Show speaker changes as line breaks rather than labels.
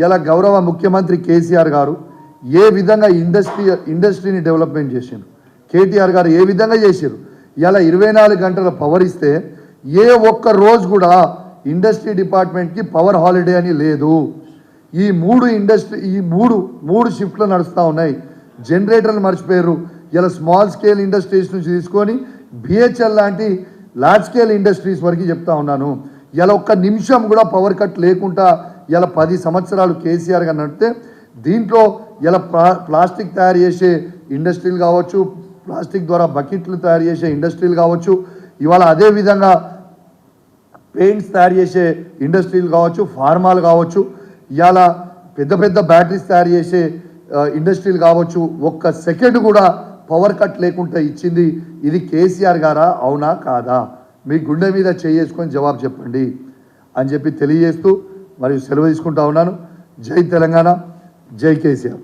ఇలా గౌరవ ముఖ్యమంత్రి కేసీఆర్ గారు ఏ విధంగా ఇండస్ట్రీని డెవలప్మెంట్ చేశారు, కేటీఆర్ గారు ఏ విధంగా చేశారు. ఇలా 24 గంటల పవర్ ఇస్తే ఏ ఒక్క రోజు కూడా ఇండస్ట్రీ డిపార్ట్మెంట్కి పవర్ హాలిడే అని లేదు. ఈ మూడు షిఫ్ట్లు నడుస్తూ ఉన్నాయి. జనరేటర్లు మర్చిపోయారు. ఇలా స్మాల్ స్కేల్ ఇండస్ట్రీస్ నుంచి తీసుకొని బిహెచ్ఎల్ లాంటి లార్జ్ స్కేల్ ఇండస్ట్రీస్ వరకు చెప్తా ఉన్నాను. ఇలా ఒక్క నిమిషం కూడా పవర్ కట్ లేకుండా ఇలా 10 సంవత్సరాలు కేసీఆర్ గారు నడిపితే దీంట్లో ఇలా ప్లాస్టిక్ తయారు చేసే ఇండస్ట్రీలు కావచ్చు, ప్లాస్టిక్ ద్వారా బకెట్లు తయారు చేసే ఇండస్ట్రీలు కావచ్చు, ఇవాళ అదేవిధంగా పెయింట్స్ తయారు చేసే ఇండస్ట్రీలు కావచ్చు, ఫార్మాలు కావచ్చు, ఇవాళ పెద్ద పెద్ద బ్యాటరీస్ తయారు చేసే ఇండస్ట్రీలు కావచ్చు. ఒక్క సెకండ్ కూడా పవర్ కట్ లేకుండా ఇచ్చింది ఇది కేసీఆర్ గారా, అవునా కాదా? మీ గుండె మీద చేసుకొని జవాబు చెప్పండి అని చెప్పి తెలియజేస్తూ మరియు సెలవు తీసుకుంటా ఉన్నాను. జై తెలంగాణ, జై కేసీఆర్.